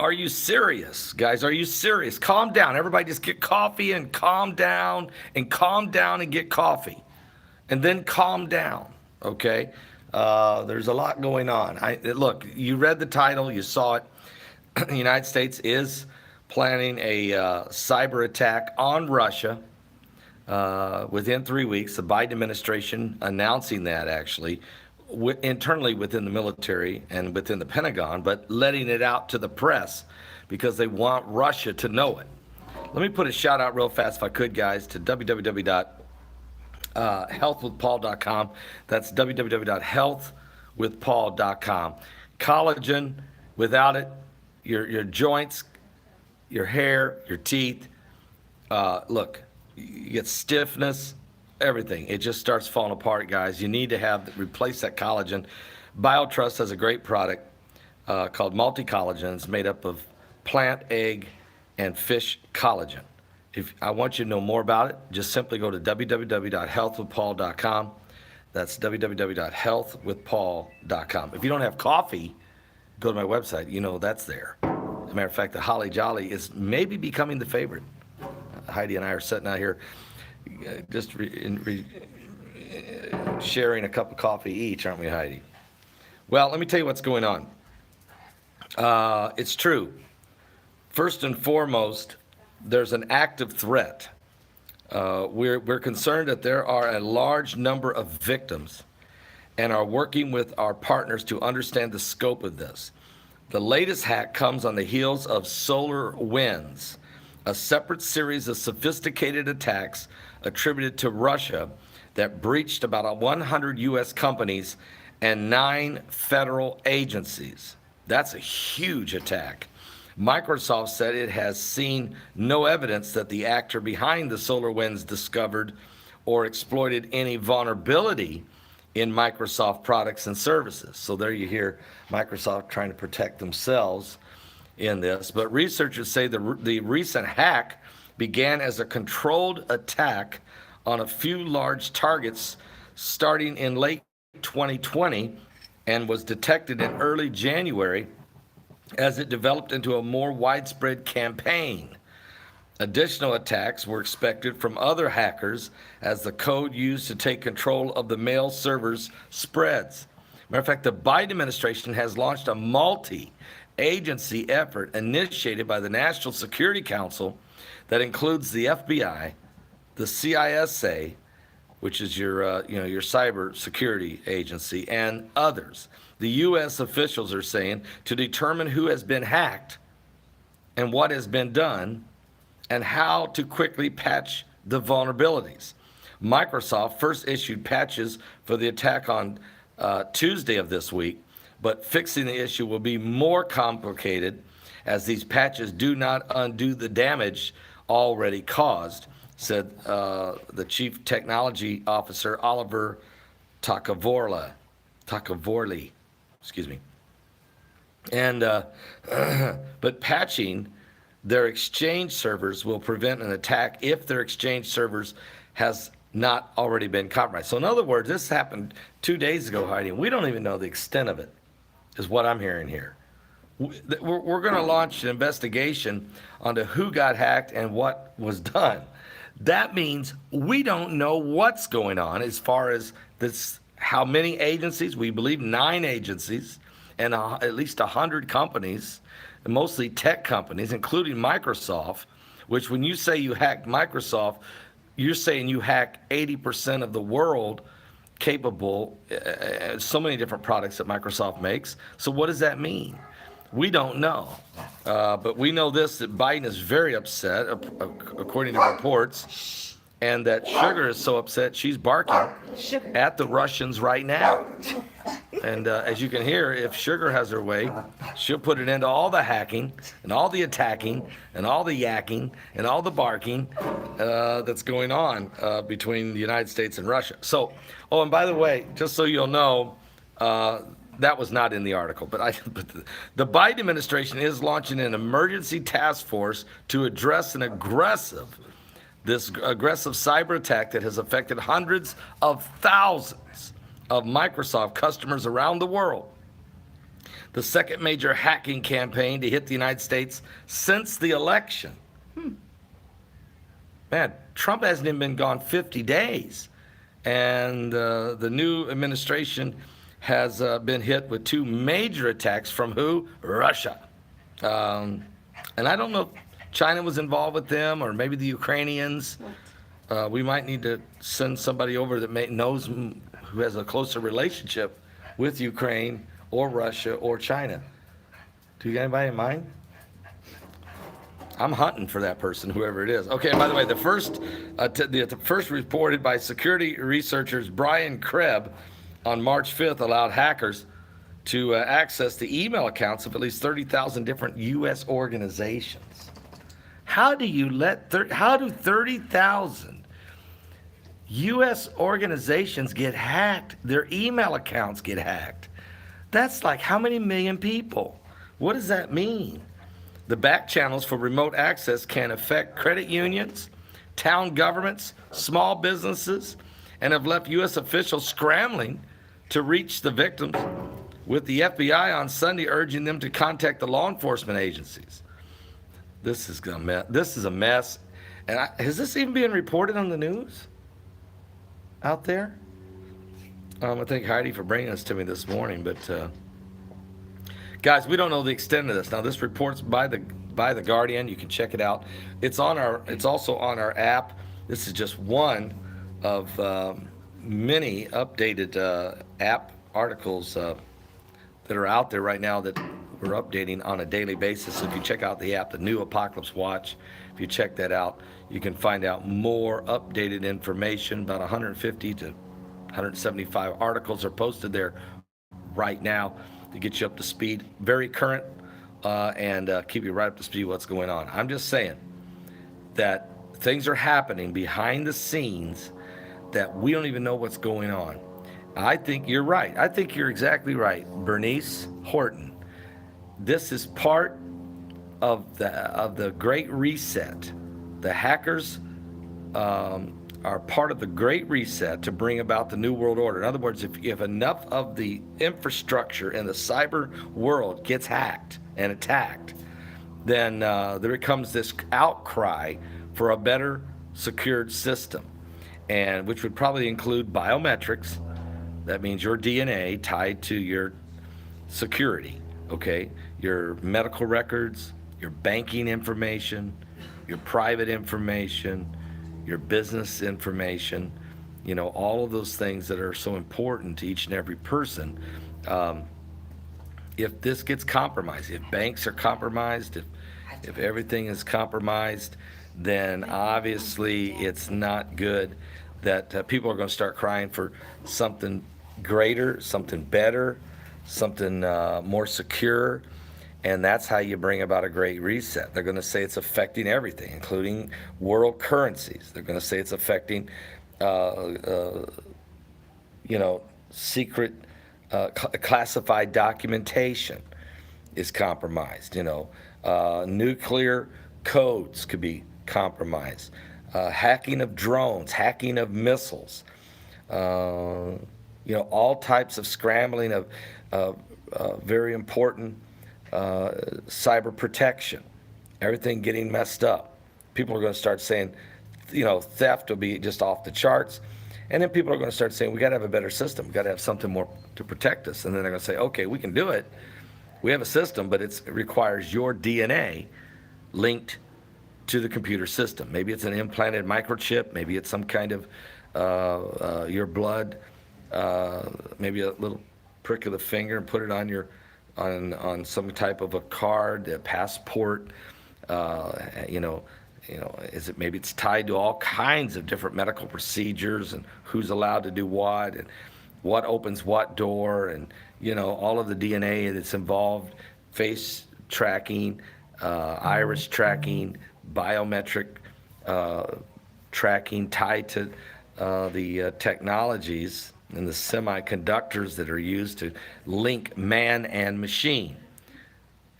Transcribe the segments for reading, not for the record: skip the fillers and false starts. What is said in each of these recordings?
Are you serious, guys? Are you serious? Calm down. Everybody just get coffee and calm down and get coffee. And then calm down, okay? There's a lot going on. Look, you read the title, you saw it. The United States is planning a cyber attack on Russia within 3 weeks. The Biden administration announcing that, actually, internally within the military and within the Pentagon, but letting it out to the press because they want Russia to know it. Let me put a shout out real fast, if I could, guys, to www.healthwithpaul.com. That's www.healthwithpaul.com. Collagen, without it, your joints, your hair, your teeth, look, you get stiffness, everything. It just starts falling apart, guys. You need to replace that collagen. BioTrust has a great product called Multi-Collagen. It's made up of plant, egg, and fish collagen. If I want you to know more about it, just simply go to www.healthwithpaul.com. That's www.healthwithpaul.com. If you don't have coffee, go to my website. You know that's there. As a matter of fact, the Holly Jolly is maybe becoming the favorite. Heidi and I are sitting out here just sharing a cup of coffee each, aren't we, Heidi? Well, let me tell you what's going on. It's true. First and foremost, there's an active threat. We're concerned that there are a large number of victims and are working with our partners to understand the scope of this. The latest hack comes on the heels of SolarWinds, a separate series of sophisticated attacks attributed to Russia that breached about 100 U.S. companies and 9 federal agencies. That's a huge attack. Microsoft said it has seen no evidence that the actor behind the SolarWinds discovered or exploited any vulnerability in Microsoft products and services. So there you hear Microsoft trying to protect themselves in this. But researchers say the recent hack began as a controlled attack on a few large targets starting in late 2020 and was detected in early January as it developed into a more widespread campaign. Additional attacks were expected from other hackers as the code used to take control of the mail servers spreads. Matter of fact, the Biden administration has launched a multi-agency effort initiated by the National Security Council that includes the FBI, the CISA, which is your cyber security agency, and others. The U.S. officials are saying to determine who has been hacked and what has been done and how to quickly patch the vulnerabilities. Microsoft first issued patches for the attack on Tuesday of this week, but fixing the issue will be more complicated as these patches do not undo the damage already caused, said the Chief Technology Officer, Oliver Takavorli. And but patching their Exchange servers will prevent an attack if their Exchange servers has not already been compromised. So in other words, this happened 2 days ago, Heidi, and we don't even know the extent of it, is what I'm hearing here. We're going to launch an investigation onto who got hacked and what was done. That means we don't know what's going on as far as this, how many agencies. We believe 9 agencies and at least 100 companies, mostly tech companies, including Microsoft, which when you say you hacked Microsoft, you're saying you hacked 80% of the world capable, so many different products that Microsoft makes. So what does that mean? We don't know. But we know this, that Biden is very upset, according to reports, and that Sugar is so upset she's barking at the Russians right now. And as you can hear, if Sugar has her way, she'll put an end to all the hacking and all the attacking and all the yakking and all the barking that's going on between the United States and Russia. So, oh, and by the way, just so you'll know, that was not in the article, but the Biden administration is launching an emergency task force to address this aggressive cyber attack that has affected hundreds of thousands of Microsoft customers around the world. The second major hacking campaign to hit the United States since the election. Man, Trump hasn't even been gone 50 days. And the new administration has been hit with two major attacks from who? Russia. And I don't know if China was involved with them or maybe the Ukrainians. We might need to send somebody over that knows who has a closer relationship with Ukraine or Russia or China. Do you got anybody in mind? I'm hunting for that person, whoever it is. Okay, and by the way, the first reported by security researchers Brian Krebs on March 5th allowed hackers to access the email accounts of at least 30,000 different U.S. organizations. How do 30,000 U.S. organizations get hacked? Their email accounts get hacked. That's like how many million people? What does that mean? The back channels for remote access can affect credit unions, town governments, small businesses, and have left U.S. officials scrambling to reach the victims, with the FBI on Sunday urging them to contact the law enforcement agencies. This is a mess. And is this even being reported on the news out there? I thank Heidi for bringing this to me this morning, but guys, we don't know the extent of this. Now, this report's by the Guardian. You can check it out. It's also on our app. This is just one of many updated app articles that are out there right now that we're updating on a daily basis. So if you check out the app, the new Apocalypse Watch, if you check that out, you can find out more updated information. About 150 to 175 articles are posted there right now to get you up to speed, very current, and keep you right up to speed what's going on. I'm just saying that things are happening behind the scenes that we don't even know what's going on. I think you're right. I think you're exactly right, Bernice Horton. This is part of the Great Reset. The hackers are part of the Great Reset to bring about the New World Order. In other words, if enough of the infrastructure in the cyber world gets hacked and attacked, then there becomes this outcry for a better secured system, and which would probably include biometrics. That means your DNA tied to your security, okay? Your medical records, your banking information, your private information, your business information, all of those things that are so important to each and every person. If this gets compromised, if banks are compromised, if everything is compromised, then obviously it's not good that people are going to start crying for something greater, something better, something more secure. And that's how you bring about a great reset. They're going to say it's affecting everything, including world currencies. They're going to say it's affecting, secret classified documentation is compromised. Nuclear codes could be compromised. Hacking of drones, hacking of missiles. All types of scrambling of very important cyber protection, everything getting messed up. People are going to start saying, theft will be just off the charts. And then people are going to start saying, we got to have a better system. We got to have something more to protect us. And then they're going to say, okay, we can do it. We have a system, but it requires your DNA linked to the computer system. Maybe it's an implanted microchip. Maybe it's some kind of your blood, maybe a little prick of the finger and put it on your on some type of a card, a passport. Maybe it's tied to all kinds of different medical procedures and who's allowed to do what and what opens what door, and all of the DNA that's involved, face tracking, iris tracking, biometric tracking tied to the technologies and the semiconductors that are used to link man and machine.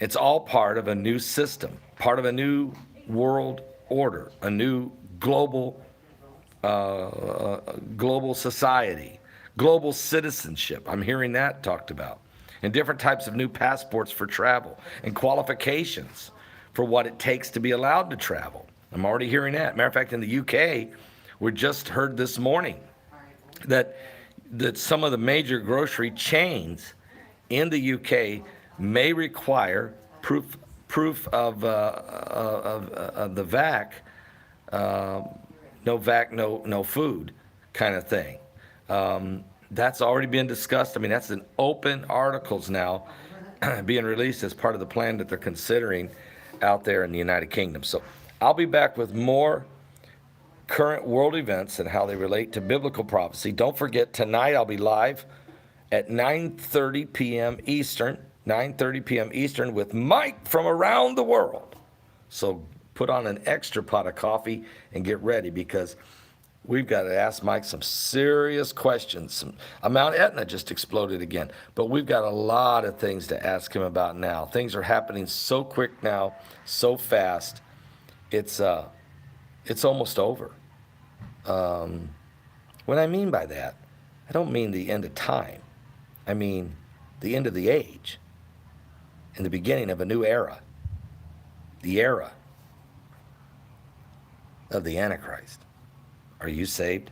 It's all part of a new system, part of a new world order, a new global society, global citizenship. I'm hearing that talked about. and different types of new passports for travel and qualifications for what it takes to be allowed to travel. I'm already hearing that. Matter of fact, in the UK, we just heard this morning that some of the major grocery chains in the UK may require proof of the VAC, no VAC, no food kind of thing. That's already been discussed. I mean, that's in open articles now being released as part of the plan that they're considering out there in the United Kingdom. So I'll be back with more current world events and how they relate to biblical prophecy. Don't forget, tonight I'll be live at 9:30 p.m. Eastern, 9:30 p.m. Eastern with Mike from around the world. So put on an extra pot of coffee and get ready, because we've got to ask Mike some serious questions. Mount Etna just exploded again, but we've got a lot of things to ask him about now. Things are happening so quick now, so fast. It's almost over. What I mean by that, I don't mean the end of time. I mean the end of the age and the beginning of a new era, the era of the Antichrist. Are you saved?